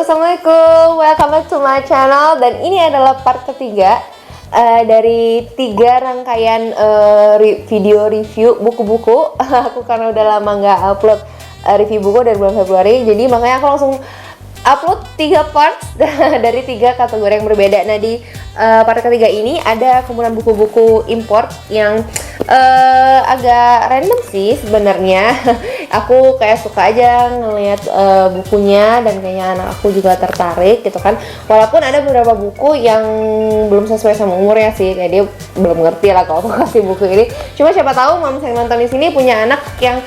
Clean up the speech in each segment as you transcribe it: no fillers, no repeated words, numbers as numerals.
Assalamualaikum, welcome back to my channel. Dan ini adalah part ketiga dari 3 rangkaian video review buku-buku. Aku karena udah lama nggak upload review buku dari bulan Februari, jadi makanya aku langsung upload 3 parts dari 3 kategori yang berbeda. Nah, di part ketiga ini ada kumpulan buku-buku import yang agak random sih sebenarnya. Aku kayak suka aja ngeliat bukunya dan kayaknya anak aku juga tertarik gitu kan. Walaupun ada beberapa buku yang belum sesuai sama umurnya sih, kayak dia belum ngerti lah kalau aku kasih buku ini. Cuma siapa tahu mams yang nonton di sini punya anak yang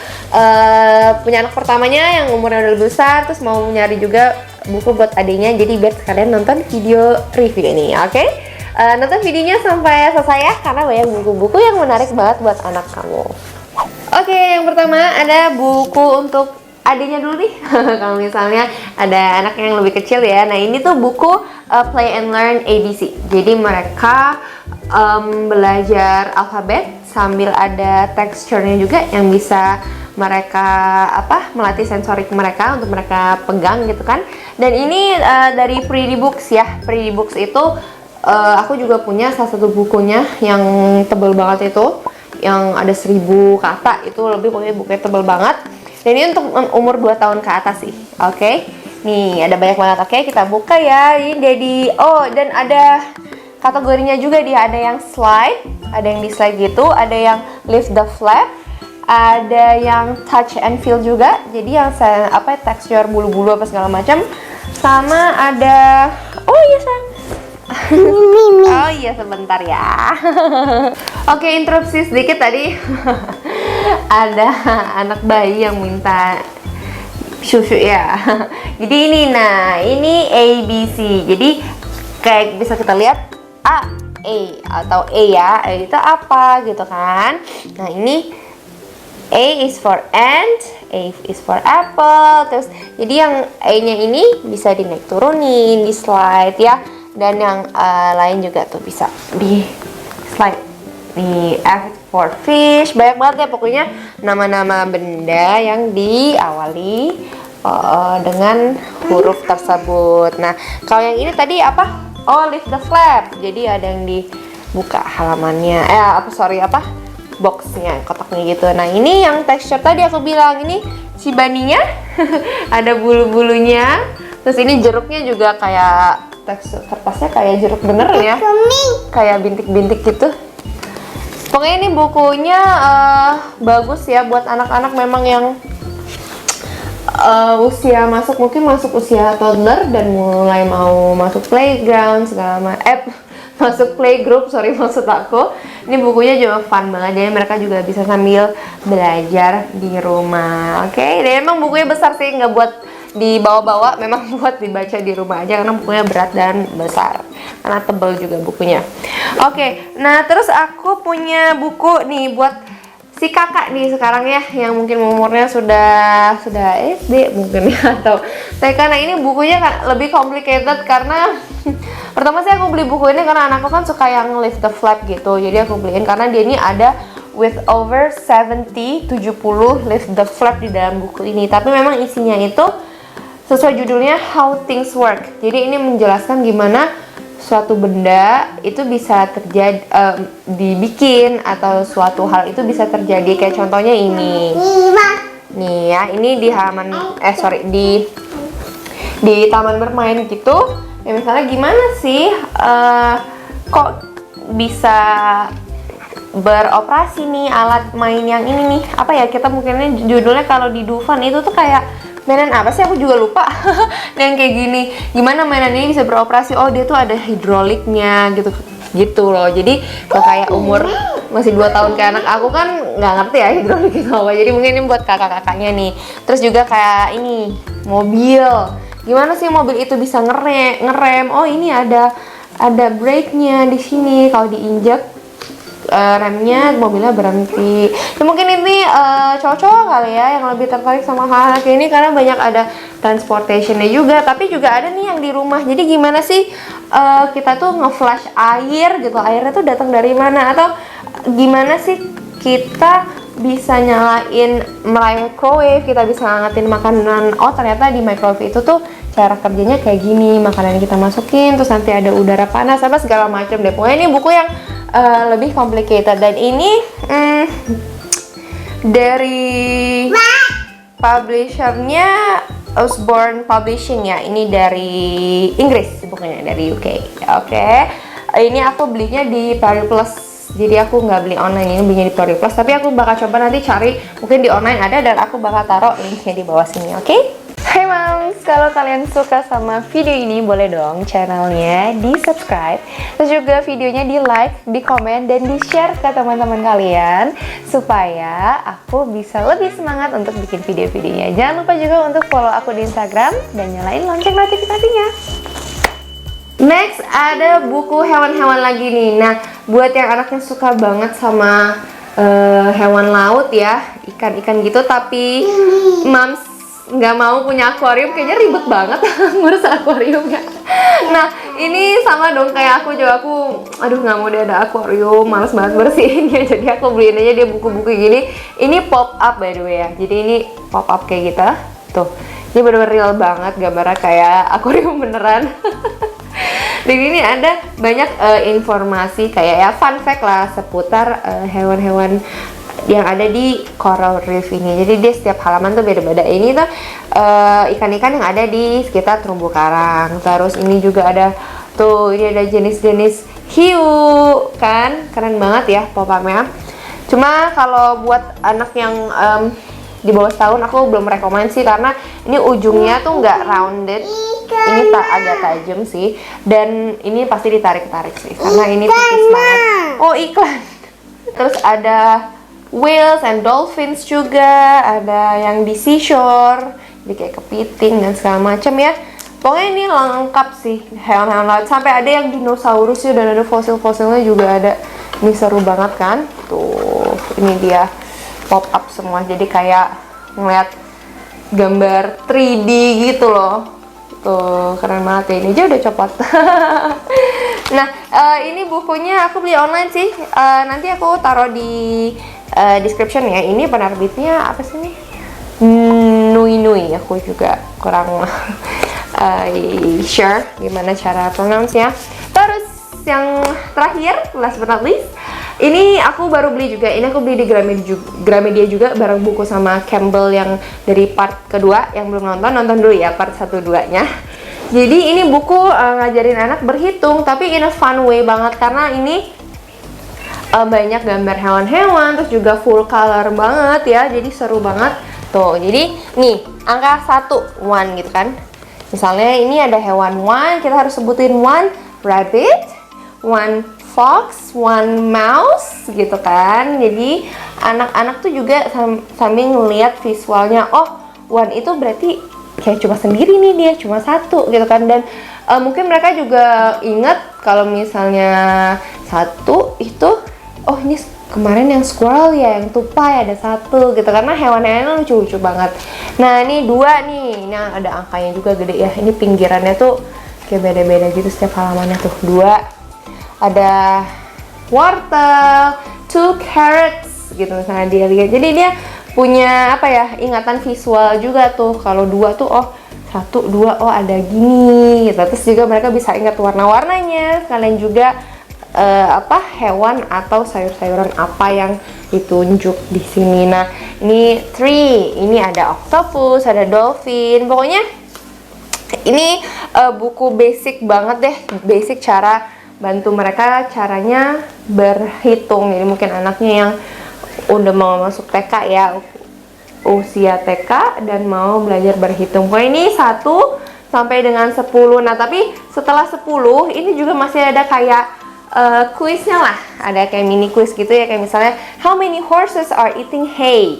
punya anak pertamanya yang umurnya udah lebih besar, terus mau nyari juga buku buat adiknya. Jadi biar sekalian nonton video review ini, oke? Nonton videonya sampai selesai ya, karena banyak buku-buku yang menarik banget buat anak kamu. Oke, yang pertama ada buku untuk adiknya dulu nih. Kalau misalnya ada anak yang lebih kecil ya. Nah, ini tuh buku Play and Learn ABC. Jadi mereka belajar alfabet sambil ada teksturnya juga yang bisa mereka melatih sensorik mereka untuk mereka pegang gitu kan. Dan ini dari Pretty Books ya. Pretty Books itu aku juga punya salah satu bukunya yang tebel banget itu, yang ada 1000 kata, itu lebih pokoknya bukunya tebel banget. Dan ini untuk umur 2 tahun ke atas sih. Oke. Nih, ada banyak banget. Oke, kita buka ya. Ini jadi dan ada kategorinya juga dia, ada yang slide, ada yang di slide gitu, ada yang lift the flap, ada yang touch and feel juga. Jadi yang tekstur bulu-bulu apa segala macam. Sama ada oh iya sebentar ya. Oke, interupsi sedikit tadi. Ada anak bayi yang minta susu ya. Jadi ini ABC. Jadi kayak bisa kita lihat A, atau E ya. E itu apa gitu kan. Nah, ini A is for ant, A is for apple. Terus jadi yang E-nya ini bisa dinaik turunin, di slide ya. Dan yang lain juga tuh bisa di slide. Di F for fish, banyak banget ya pokoknya nama-nama benda yang diawali dengan huruf tersebut. Nah, kalau yang ini tadi apa? Oh, lift the flap. Jadi ada yang dibuka halamannya. Boxnya, kotaknya gitu. Nah, ini yang tekstur tadi aku bilang, ini si baninya ada bulu-bulunya. Terus ini jeruknya juga kayak tekstur kertasnya kayak jeruk bener ya, kayak bintik-bintik gitu. Pokoknya ini bukunya bagus ya buat anak-anak memang yang usia mungkin masuk usia toddler dan mulai mau masuk playground masuk playgroup, maksud aku. Ini bukunya juga fun banget, jadi mereka juga bisa sambil belajar di rumah. Oke, dan emang bukunya besar sih, nggak buat dibawa-bawa, memang buat dibaca di rumah aja karena bukunya berat dan besar, karena tebal juga bukunya. Oke, nah terus aku punya buku nih buat si kakak nih sekarang ya, yang mungkin umurnya sudah SD mungkin ya, atau TK. Nah, ini bukunya kan lebih complicated karena pertama sih aku beli buku ini karena anakku kan suka yang lift the flap gitu, jadi aku beliin karena dia ini ada with over 70 lift the flap di dalam buku ini. Tapi memang isinya itu sesuai judulnya How Things Work. Jadi ini menjelaskan gimana suatu benda itu bisa terjadi, dibikin, atau suatu hal itu bisa terjadi. Kayak contohnya ini. Nih ya, ini di halaman di taman bermain gitu. Ya, misalnya gimana sih kok bisa beroperasi nih alat main yang ini nih. Apa ya, kita mungkinnya judulnya kalau di Dufan itu tuh kayak mainan apa sih, aku juga lupa. Dan kayak gini, gimana mainan ini bisa beroperasi? Oh, dia tuh ada hidroliknya gitu loh. Jadi kalau kayak umur masih 2 tahun kayak anak aku kan nggak ngerti ya hidrolik itu apa. Jadi mungkin ini buat kakak-kakaknya nih. Terus juga kayak ini mobil, gimana sih mobil itu bisa ngerem? Oh, ini ada brake-nya di sini. Kalau diinjak remnya, mobilnya berhenti. Ya, mungkin ini cowok-cowok kali ya yang lebih tertarik sama hal-hal kayak ini karena banyak ada transportationnya juga. Tapi juga ada nih yang di rumah. Jadi gimana sih kita tuh nge-flash air gitu, airnya tuh datang dari mana, atau gimana sih kita bisa nyalain microwave, kita bisa ngangetin makanan. Oh, ternyata di microwave itu tuh cara kerjanya kayak gini, makanan kita masukin, terus nanti ada udara panas apa segala macam deh. Pokoknya ini buku yang lebih complicated, dan ini dari publishernya Osborne Publishing ya. Ini dari Inggris bukunya, dari UK. Oke. Ini aku belinya di Pari Plus. Jadi aku nggak beli online, ini belinya di Pari Plus. Tapi aku bakal coba nanti cari, mungkin di online ada, dan aku bakal taruh linknya di bawah sini. Oke? Hai moms, kalau kalian suka sama video ini boleh dong channelnya di subscribe, terus juga videonya di like, di komen, dan di share ke teman-teman kalian supaya aku bisa lebih semangat untuk bikin video-videonya. Jangan lupa juga untuk follow aku di Instagram dan nyalain lonceng notifikasinya. Next ada buku hewan-hewan lagi nih. Nah, buat yang anaknya suka banget sama hewan laut ya, ikan-ikan gitu, tapi moms nggak mau punya akuarium, kayaknya ribet banget ngurus akuariumnya. Nah, ini sama dong kayak aku juga, aku aduh nggak mau dia ada akuarium, males banget bersihinnya. Jadi aku beliin aja dia buku-buku gini. Ini pop up by the way ya, jadi ini pop up kayak gitu tuh. Ini bener-bener real banget, gambarnya kayak akuarium beneran. Dan ini ada banyak informasi kayak ya fun fact lah seputar hewan-hewan yang ada di coral reef ini. Jadi dia setiap halaman tuh beda-beda. Ini tuh ikan-ikan yang ada di sekitar terumbu karang. Terus ini juga ada tuh, ini ada jenis-jenis hiu kan, keren banget ya pop-upnya. Cuma kalau buat anak yang di bawah setahun aku belum rekomend sih, karena ini ujungnya tuh nggak rounded. Ini agak tajam sih, dan ini pasti ditarik-tarik sih karena ini tipis banget. Oh, iklan. Terus ada whales and dolphins juga, ada yang di seashore, jadi kayak kepiting dan segala macam ya. Pokoknya ini lengkap sih hewan-hewan laut, sampai ada yang dinosaurus ya, dan ada fosil-fosilnya juga ada. Ini seru banget kan? Tuh, ini dia pop up semua, jadi kayak ngeliat gambar 3D gitu loh. Tuh, keren banget ya, ini aja udah copot. Nah, ini bukunya aku beli online sih. Nanti aku taruh di description ya. Ini penerbitnya apa sih nih? Nui. Aku juga kurang sure gimana cara pronounce-nya. Terus yang terakhir, last but not least, ini aku baru beli juga. Ini aku beli di Gramedia juga, bareng buku sama Campbell yang dari part kedua. Yang belum nonton dulu ya part 1-2-nya. Jadi ini buku ngajarin anak berhitung, tapi in a fun way banget, karena ini banyak gambar hewan-hewan, terus juga full color banget ya, jadi seru banget. Tuh, jadi nih angka 1, 1 gitu kan. Misalnya ini ada hewan 1, kita harus sebutin 1 rabbit, 1 fox, 1 mouse gitu kan. Jadi anak-anak tuh juga sambil ngeliat visualnya, oh 1 itu berarti kayak cuma sendiri nih, dia cuma 1 gitu kan. Dan mungkin mereka juga inget kalau misalnya 1 itu, oh ini kemarin yang squirrel ya, yang tupai ada 1 gitu, karena hewan-hewan lucu-lucu banget. Nah ini 2 nih, ini ada angkanya juga gede ya. Ini pinggirannya tuh kayak beda-beda gitu setiap halamannya tuh. 2 ada wortel, 2 carrots gitu misalnya dia lihat. Jadi dia punya apa ya, ingatan visual juga tuh. Kalau 2 tuh oh 1, 2 oh ada gini gitu. Terus juga mereka bisa ingat warna-warnanya. Kalian juga apa hewan atau sayur-sayuran apa yang ditunjuk di sini. Nah, ini 3, ini ada octopus, ada dolphin. Pokoknya ini buku basic banget deh, basic cara bantu mereka caranya berhitung. Jadi mungkin anaknya yang udah mau masuk TK ya, usia TK dan mau belajar berhitung. Pokoknya ini 1 sampai dengan 10. Nah, tapi setelah 10 ini juga masih ada kayak kuisnya lah. Ada kayak mini kuis gitu ya, kayak misalnya how many horses are eating hay.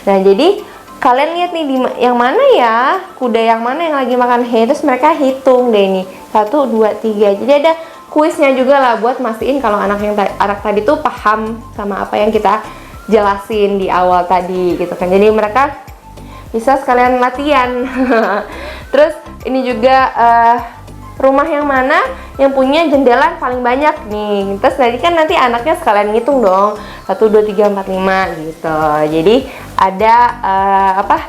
Nah, jadi kalian lihat nih yang mana ya, kuda yang mana yang lagi makan hay, terus mereka hitung deh ini 1, 2, 3. Jadi ada kuisnya juga lah buat mastiin kalau anak tadi tuh paham sama apa yang kita jelasin di awal tadi gitu kan. Jadi mereka bisa sekalian latihan. Terus ini juga rumah yang mana yang punya jendela paling banyak nih. Terus nanti anaknya sekalian ngitung dong, 1, 2, 3, 4, 5 gitu. Jadi ada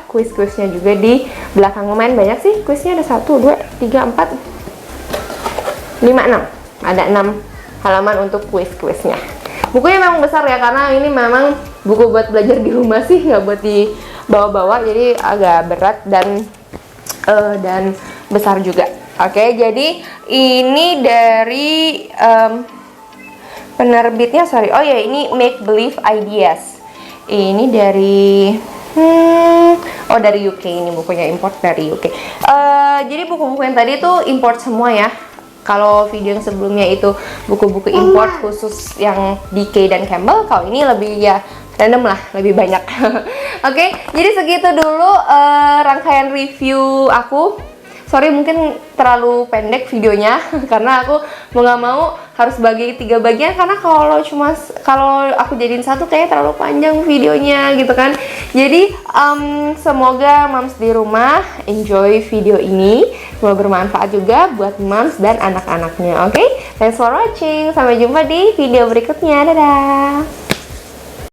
kuis-kuisnya juga di belakang. Lumayan banyak sih kuisnya, ada 1, 2, 3, 4, 5, 6. Ada 6 halaman untuk kuis-kuisnya. Bukunya memang besar ya, karena ini memang buku buat belajar di rumah sih, nggak buat dibawa-bawa, jadi agak berat dan besar juga. Oke, jadi ini dari penerbitnya, oh ya, ini Make Believe Ideas. Ini dari dari UK, ini bukunya import dari UK. Jadi buku-buku yang tadi tuh import semua ya. Kalau video yang sebelumnya itu buku-buku import khusus yang DK dan Campbell, kalau ini lebih ya random lah, lebih banyak. Oke, jadi segitu dulu rangkaian review aku. Sorry mungkin terlalu pendek videonya karena aku mau nggak mau harus bagi 3 bagian, karena kalau aku jadiin satu kayaknya terlalu panjang videonya gitu kan. Jadi semoga moms di rumah enjoy video ini, semoga bermanfaat juga buat moms dan anak-anaknya. Oke, thanks for watching, sampai jumpa di video berikutnya, dadah.